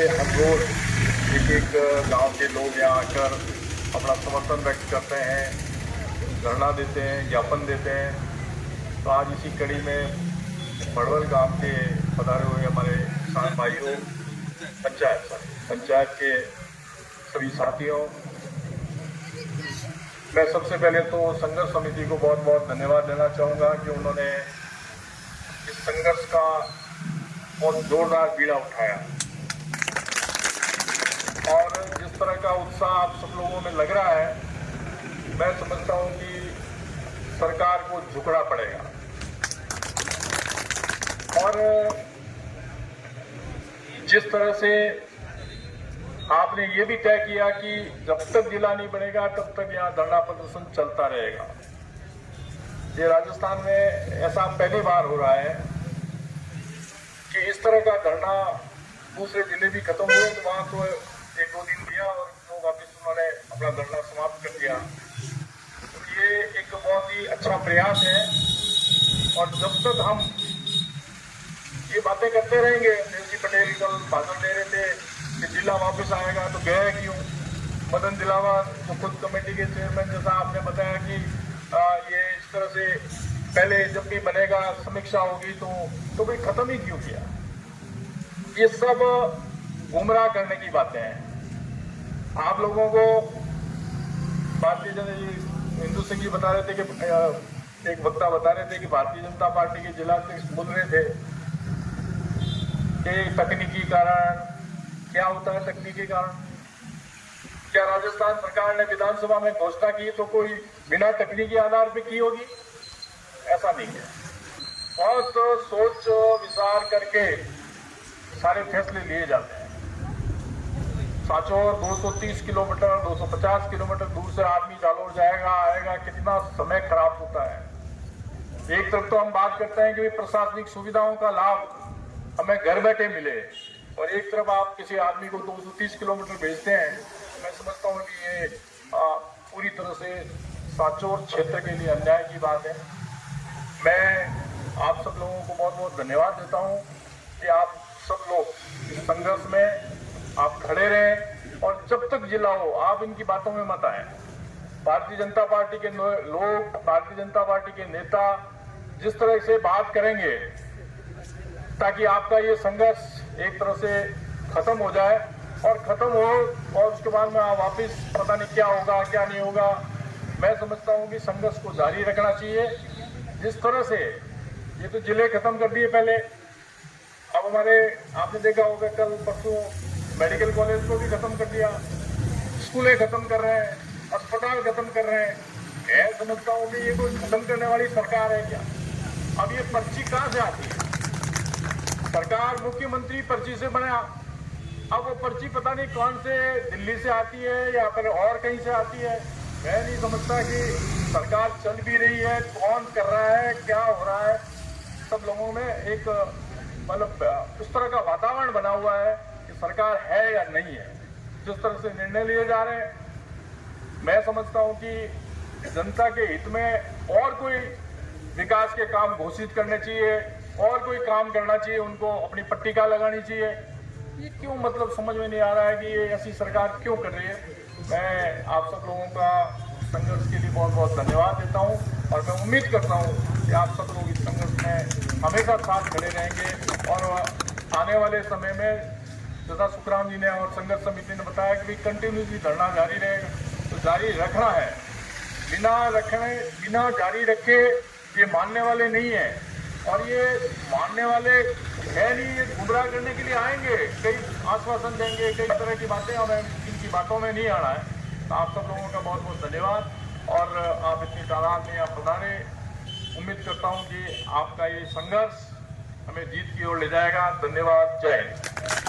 हर रोज एक गांव के लोग यहाँ आकर अपना समर्थन व्यक्त करते हैं, धरना देते हैं, ज्ञापन देते हैं। तो आज इसी कड़ी में बड़वल गांव के पधारे हुए हमारे किसान भाइयों, पंचायत के सभी साथियों, मैं सबसे पहले तो संघर्ष समिति को बहुत बहुत धन्यवाद देना चाहूँगा कि उन्होंने इस संघर्ष का बहुत जोरदार बीड़ा उठाया और जिस तरह का उत्साह आप सब लोगों में लग रहा है, मैं समझता हूँ कि सरकार को झुकना पड़ेगा। और जिस तरह से आपने ये भी तय किया कि जब तक जिला नहीं बनेगा तब तक यहाँ धरना प्रदर्शन चलता रहेगा। ये राजस्थान में ऐसा पहली बार हो रहा है कि इस तरह का धरना दूसरे जिले भी खत्म हुए तो वहाँ तो 1-2 दिन दिया और तो वापस उन्होंने अपना धरना समाप्त कर दिया। तो ये एक बहुत ही अच्छा प्रयास है और जब तक हम ये बातें करते रहेंगे, देवजी पटेल कल भाषण दे रहे थे कि जिला वापस आएगा तो गया क्यों। मदन दिलावा जो खुद कमेटी के चेयरमैन, जैसा आपने बताया कि ये इस तरह से पहले जब भी बनेगा समीक्षा होगी तो भाई खत्म ही क्यों किया। ये सब गुमराह करने की बातें हैं। आप लोगों को भारतीय जनता हिंदू सिंह जी बता रहे थे कि एक वक्ता बता रहे थे कि भारतीय जनता पार्टी के जिला अध्यक्ष बोल रहे थे कि तकनीकी कारण क्या होता है। तकनीकी कारण क्या राजस्थान सरकार ने विधानसभा में घोषणा की तो कोई बिना तकनीकी आधार पे की होगी? ऐसा नहीं है। बहुत सोच विचार करके सारे फैसले लिए जाते हैं। साचौर 230 किलोमीटर 250 किलोमीटर दूर से आदमी जालोर जाएगा आएगा, कितना समय खराब होता है। एक तरफ तो हम बात करते हैं कि प्रशासनिक सुविधाओं का लाभ हमें घर बैठे मिले और एक तरफ आप किसी आदमी को 230 किलोमीटर भेजते हैं। मैं समझता हूँ कि ये पूरी तरह से साचौर क्षेत्र के लिए अन्याय की बात है। मैं आप सब लोगों को बहुत बहुत धन्यवाद देता हूँ कि आप सब लोग इस संघर्ष में आप खड़े रहें और जब तक जिला हो आप इनकी बातों में मत आए। भारतीय जनता पार्टी के लोग, भारतीय जनता पार्टी के नेता जिस तरह से बात करेंगे ताकि आपका ये संघर्ष एक तरह से खत्म हो जाए और खत्म हो और उसके बाद में आप वापिस पता नहीं क्या होगा क्या नहीं होगा। मैं समझता हूँ कि संघर्ष को जारी रखना चाहिए। जिस तरह से ये तो जिले खत्म कर दिए पहले, अब हमारे आपने देखा होगा कल परसों मेडिकल कॉलेज को भी खत्म कर दिया, स्कूलें खत्म कर रहे हैं, अस्पताल खत्म कर रहे हैं। मैं समझता हूँ कि ये कोई खत्म करने वाली सरकार है क्या? अब ये पर्ची कहाँ से आती है? सरकार मुख्यमंत्री पर्ची से बना, अब वो पर्ची पता नहीं कौन से दिल्ली से आती है या फिर और कहीं से आती है। मैं नहीं समझता कि सरकार चल भी रही है, कौन कर रहा है, क्या हो रहा है। सब लोगों में एक मतलब उस तरह का वातावरण बना हुआ है कि सरकार है या नहीं है। जिस तरह से निर्णय लिए जा रहे हैं, मैं समझता हूँ कि जनता के हित में और कोई विकास के काम घोषित करने चाहिए और कोई काम करना चाहिए, उनको अपनी पट्टिका लगानी चाहिए। ये क्यों मतलब समझ में नहीं आ रहा है कि ये ऐसी सरकार क्यों कर रही है। मैं आप सब लोगों का संघर्ष के लिए बहुत बहुत धन्यवाद देता हूँ और मैं उम्मीद करता हूँ कि आप सब लोग इस संघर्ष में हमेशा साथ खड़े रहेंगे और आने वाले समय में जैसा सुखराम जी ने और संघर्ष समिति ने बताया कि कंटिन्यूसली धरना जारी रहेगा, तो जारी रखना है। बिना जारी रखे ये मानने वाले नहीं है और ये मानने वाले है नहीं, ये गुमराह करने के लिए आएंगे, कई आश्वासन देंगे, कई तरह की बातें, हमें इनकी बातों में नहीं आना है। तो आप सब लोगों का बहुत बहुत धन्यवाद और आप इतनी तादाद में यहाँ पधारे। उम्मीद करता हूँ कि आपका ये संघर्ष हमें जीत की ओर ले जाएगा। धन्यवाद। जय हिंद।